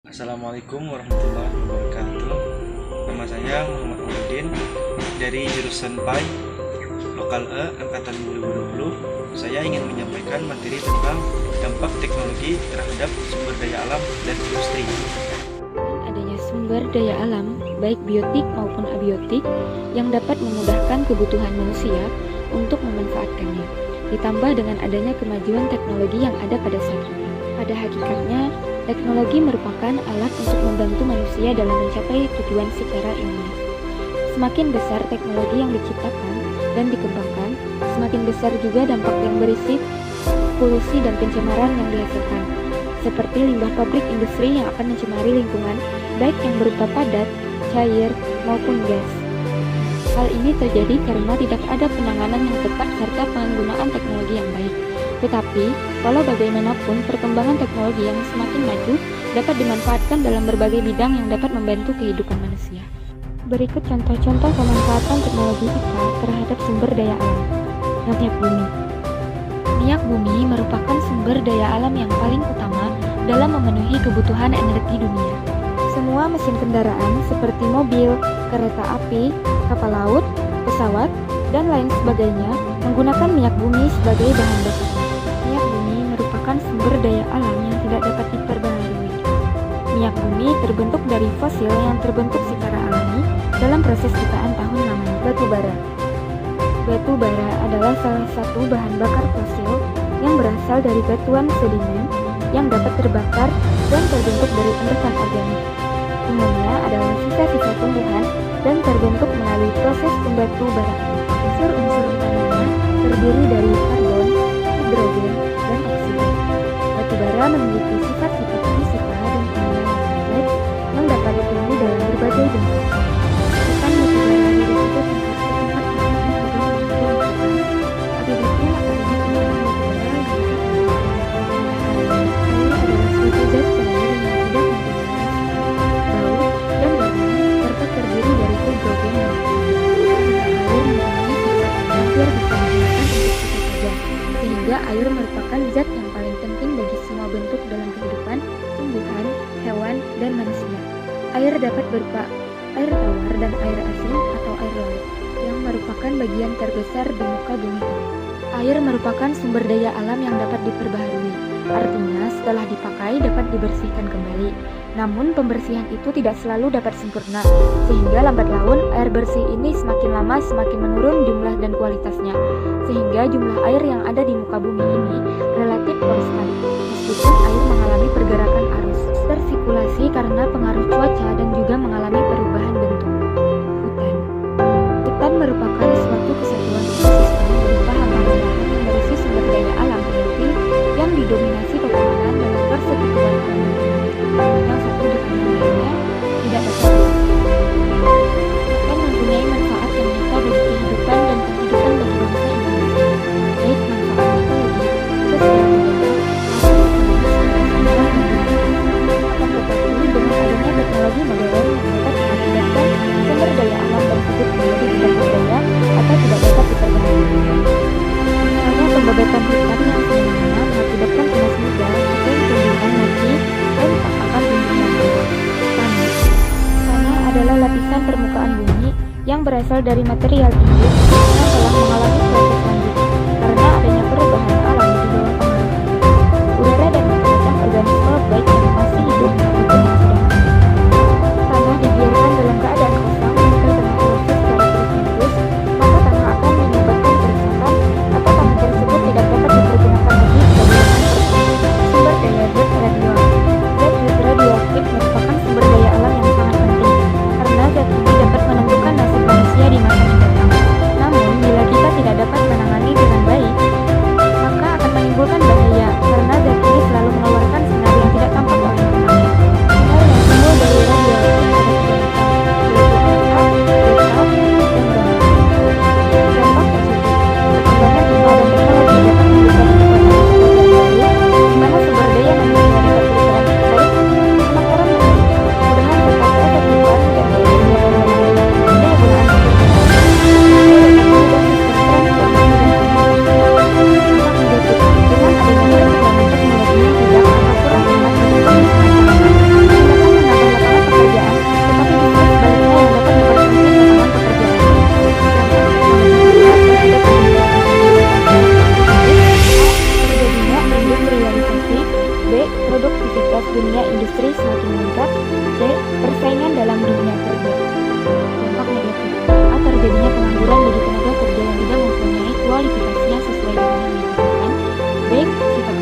Assalamualaikum warahmatullahi wabarakatuh. Nama saya Muhammad Udin dari jurusan PAI Lokal E Angkatan 2020. Saya ingin menyampaikan materi tentang dampak teknologi terhadap sumber daya alam dan industri. Adanya sumber daya alam, baik biotik maupun abiotik, yang dapat memudahkan kebutuhan manusia untuk memanfaatkannya, ditambah dengan adanya kemajuan teknologi yang ada pada saat ini. Pada hakikatnya, teknologi merupakan alat untuk membantu manusia dalam mencapai tujuan secara ilmiah. Semakin besar teknologi yang diciptakan dan dikembangkan, semakin besar juga dampak yang berisik, polusi dan pencemaran yang dihasilkan, seperti limbah pabrik industri yang akan mencemari lingkungan, baik yang berupa padat, cair, maupun gas. Hal ini terjadi karena tidak ada penanganan yang tepat serta penggunaan teknologi yang baik. Tetapi, walau bagaimanapun, perkembangan teknologi yang semakin maju dapat dimanfaatkan dalam berbagai bidang yang dapat membantu kehidupan manusia. Berikut contoh-contoh pemanfaatan teknologi kita terhadap sumber daya alam. Minyak bumi. Minyak bumi merupakan sumber daya alam yang paling utama dalam memenuhi kebutuhan energi dunia. Semua mesin kendaraan seperti mobil, kereta api, kapal laut, pesawat, dan lain sebagainya menggunakan minyak bumi sebagai bahan bakar. Minyak bumi merupakan sumber daya alam yang tidak dapat diperbaharui. Minyak bumi terbentuk dari fosil yang terbentuk secara alami dalam proses jutaan tahun lamanya. Batu bara. Batu bara adalah salah satu bahan bakar fosil yang berasal dari batuan sedimen yang dapat terbakar dan terbentuk dari endapan organik. Umumnya adalah sisa-sisa tumbuhan dan terbentuk melalui proses pembatu bara. Unsur-unsur utamanya terdiri dari karbon, hidrogen, dan oksigen. Batu bara memiliki sifat-sifat fisika dan kimia yang kompleks yang dapat ditemui dalam berbagai bentuk. Bukan batu bara dari situ tingkat akibatnya adanya penyerahan batu bara ini adalah suatu zat cair yang tidak mempunyai bau dan warna serta terdiri dari hidrogen dan oksigen. Air bisa digunakan untuk kita kerja, sehingga air merupakan zat yang paling penting bagi semua bentuk dalam kehidupan tumbuhan, hewan, dan manusia. Air dapat berupa air tawar dan air asin atau air laut, yang merupakan bagian terbesar di muka bumi. Air merupakan sumber daya alam yang dapat diperbaharui, artinya setelah dipakai dapat dibersihkan kembali. Namun pembersihan itu tidak selalu dapat sempurna, sehingga lambat laun air bersih ini semakin lama semakin menurun jumlah dan kualitasnya, sehingga jumlah air yang ada di muka bumi ini relatif konstan, meskipun air mengalami pergerakan arus, tersirkulasi karena pengaruh cuaca dan juga mengalami perubahan bentuk. Hutan. Hutan merupakan suatu kesatuan ekosistem berupa hamparan lahan yang berisi sumber daya alam hayati yang didominasi pepohonan dalam persekutuan alam yang satu dengan yang lainnya tidak dapat dan mempunyai manfaat yang nyata bagi kehidupan dan kehidupan bagi bangsa Indonesia, baik manfaat ekologi, sosial budaya, akan tetapi dengan adanya teknologi modern yang dapat mengakibatkan sumber daya alam tersebut menjadi tidak berdaya atau tidak dapat diperbaharui. Misalnya pembabatan hutan yang semena-mena mengakibatkan tunas muda atau tumbuhan mati dan tak akan tumbuh lagi. Tanah adalah lapisan permukaan bumi yang berasal dari material tinggi yang telah mengalami proses lanjut karena adanya perubahan alam di bawah pengaruh air, udara dan macam organisme baik yang masih hidup maupun yang sudah mati. Tanah dibiarkan dalam keadaan kosong dan terkena erosi secara terus-menerus, maka tanah akan menyebabkan kerusakan atau tanah tersebut tidak dapat dipergunakan lagi sebagai lahan pertanian. Sumber daya zat radioaktif. Zat radioaktif merupakan sumber daya alam yang sangat penting karena zat ini dapat menentukan nasib manusia di masa mendatang. Namun, bila kita tidak dapat menangani dengan baik, Tantangan dalam dunia kerja. Dampak negatif. A. Terjadinya pengangguran bagi tenaga kerja yang tidak mempunyai kualifikasi yang sesuai dengan yang dibutuhkan. B. Sikap